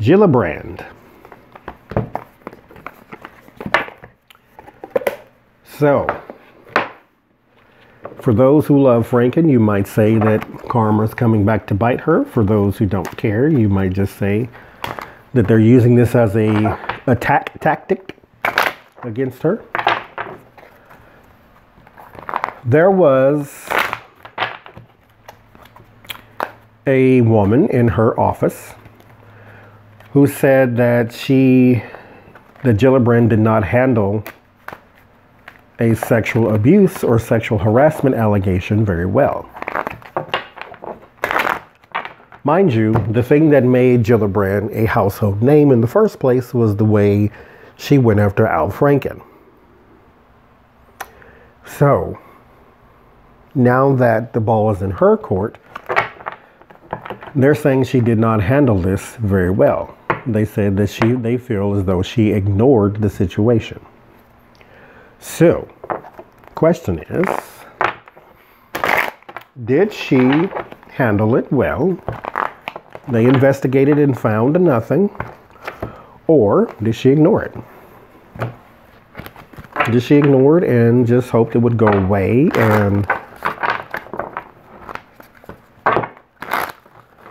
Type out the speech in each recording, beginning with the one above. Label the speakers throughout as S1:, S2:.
S1: Gillibrand. So, for those who love Franken, you might say that karma's coming back to bite her. For those who don't care, you might just say that they're using this as a attack tactic against her. There was a woman in her office who said that Gillibrand did not handle a sexual abuse or sexual harassment allegation very well. Mind you, the thing that made Gillibrand a household name in the first place was the way she went after Al Franken. So, now that the ball is in her court, they're saying she did not handle this very well. They said that they feel as though she ignored the situation. So, question is, did she handle it well? They investigated and found nothing. Or did she ignore it? Did she ignore it and just hoped it would go away? And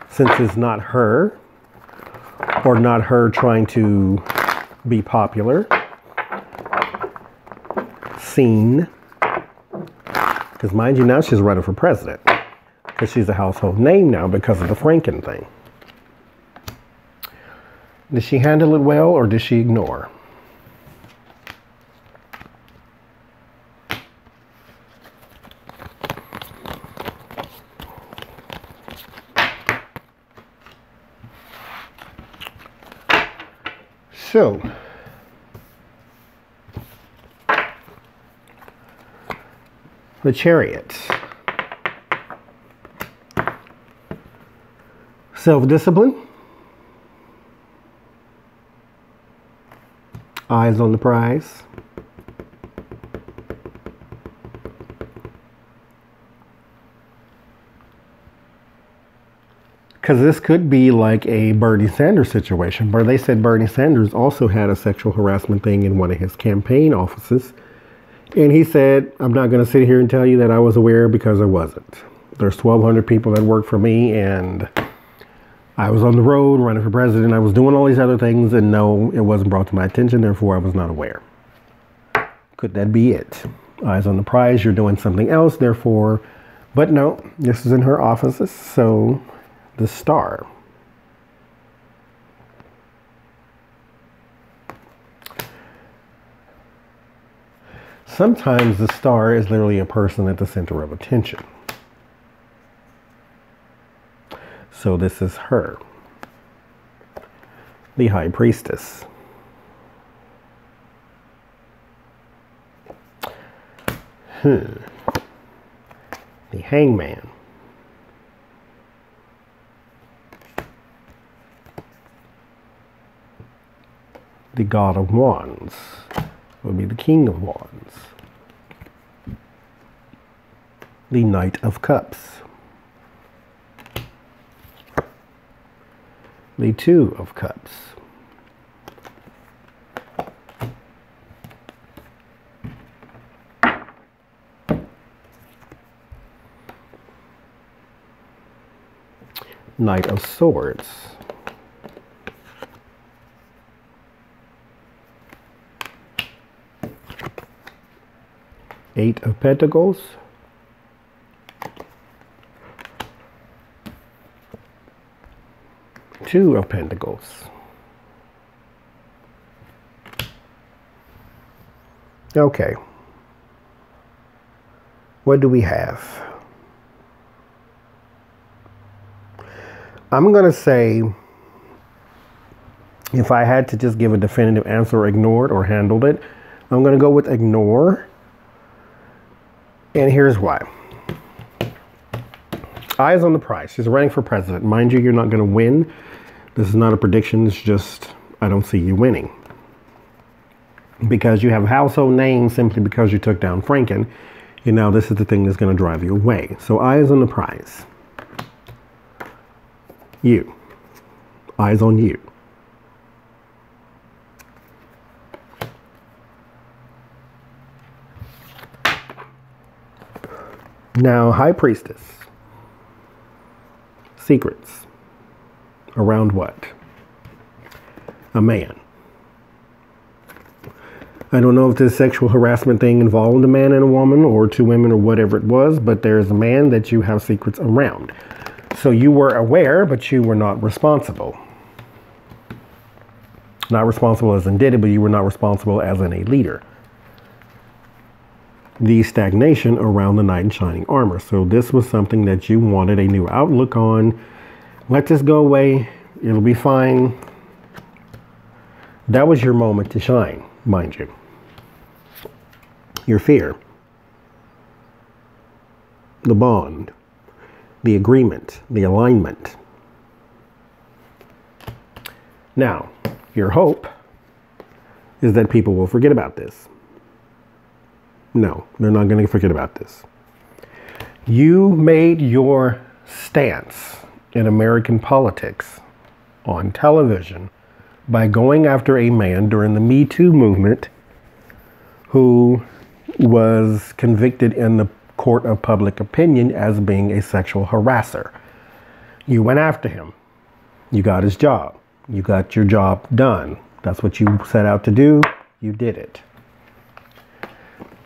S1: since it's not her, or not her trying to be popular, seen, because mind you, now she's running for president because she's a household name now because of the Franken thing. Did she handle it well or did she ignore? So, the Chariot. Self-discipline. Eyes on the prize. Because this could be like a Bernie Sanders situation, where they said Bernie Sanders also had a sexual harassment thing in one of his campaign offices. And he said, I'm not going to sit here and tell you that I was aware because I wasn't. There's 1,200 people that work for me, and I was on the road running for president. I was doing all these other things, and no, it wasn't brought to my attention. Therefore, I was not aware. Could that be it? Eyes on the prize, you're doing something else, therefore. But no, this is in her offices, so the Star. Sometimes the Star is literally a person at the center of attention. So this is her, the High Priestess. The Hangman. The God of Wands will be the King of Wands. The Knight of Cups. The Two of Cups. Knight of Swords. Eight of Pentacles. Two of Pentacles. Okay. What do we have? I'm going to say, if I had to just give a definitive answer, ignored or handled it, I'm going to go with ignore. And here's why. Eyes on the prize. She's running for president. Mind you, you're not going to win. This is not a prediction. It's just, I don't see you winning. Because you have a household name simply because you took down Franken. And now this is the thing that's going to drive you away. So eyes on the prize. You. Eyes on you. Now, High Priestess. Secrets. Around what? A man. I don't know if this sexual harassment thing involved a man and a woman or two women or whatever it was, but there's a man that you have secrets around. So you were aware, but you were not responsible. Not responsible as in did it, but you were not responsible as in a leader. The stagnation around the knight in shining armor. So this was something that you wanted a new outlook on. Let this go away. It'll be fine. That was your moment to shine, mind you. Your fear. The bond. The agreement. The alignment. Now, your hope is that people will forget about this. No, they're not going to forget about this. You made your stance in American politics on television by going after a man during the Me Too movement who was convicted in the court of public opinion as being a sexual harasser. You went after him. You got his job. You got your job done. That's what you set out to do. You did it.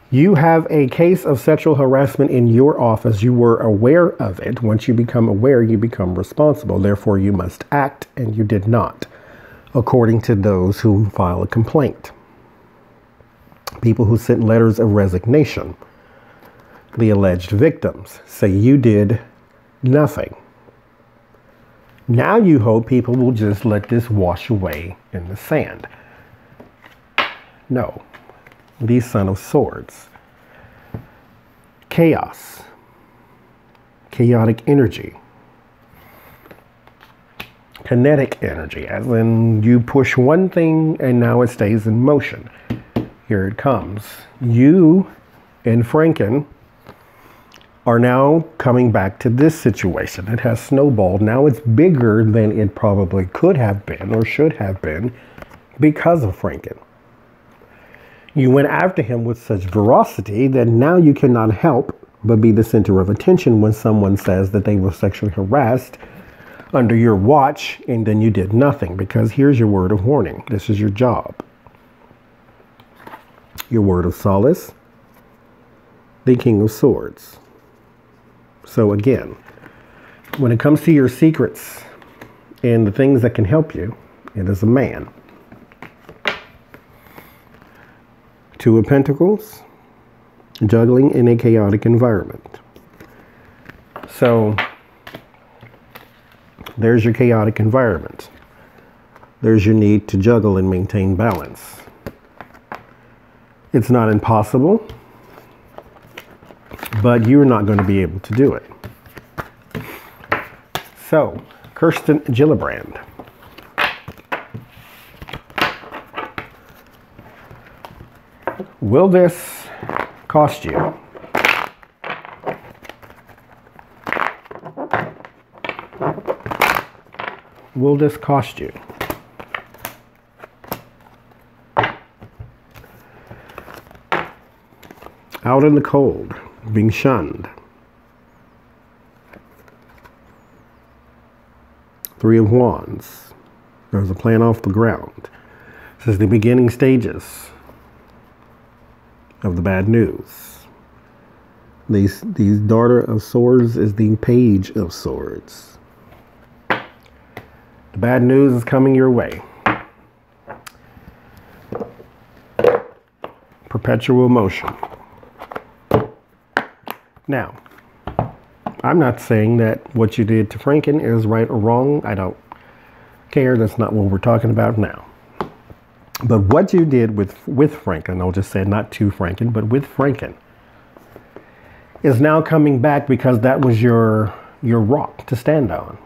S1: You have a case of sexual harassment in your office. You were aware of it. Once you become aware, you become responsible. Therefore, you must act, and you did not, according to those who file a complaint. People who sent letters of resignation, the alleged victims, say you did nothing. Now you hope people will just let this wash away in the sand. No. The Son of Swords. Chaos. Chaotic energy. Kinetic energy, as in you push one thing and now it stays in motion. Here it comes. You and Franken are now coming back to this situation. It has snowballed. Now it's bigger than it probably could have been or should have been because of Franken. You went after him with such ferocity that now you cannot help but be the center of attention when someone says that they were sexually harassed under your watch and then you did nothing, because here's your word of warning. This is your job. Your word of solace, the King of Swords. So again, when it comes to your secrets and the things that can help you, it is a man. Two of Pentacles, juggling in a chaotic environment. So there's your chaotic environment. There's your need to juggle and maintain balance. It's not impossible, but you're not going to be able to do it. So, Kirsten Gillibrand. Will this cost you? Will this cost you? Out in the cold, being shunned. Three of Wands. There's a plan off the ground. This is the beginning stages of the bad news. These Daughter of Swords is the Page of Swords. The bad news is coming your way. Perpetual motion. Now, I'm not saying that what you did to Franken is right or wrong. I don't care. That's not what we're talking about now. But what you did with Franken, I'll just say not to Franken, but with Franken, is now coming back because that was your rock to stand on.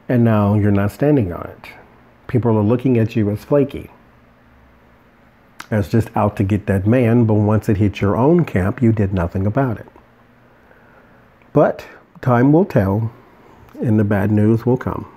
S1: And now you're not standing on it. People are looking at you as flaky, as just out to get that man, but once it hit your own camp, you did nothing about it. But time will tell, and the bad news will come.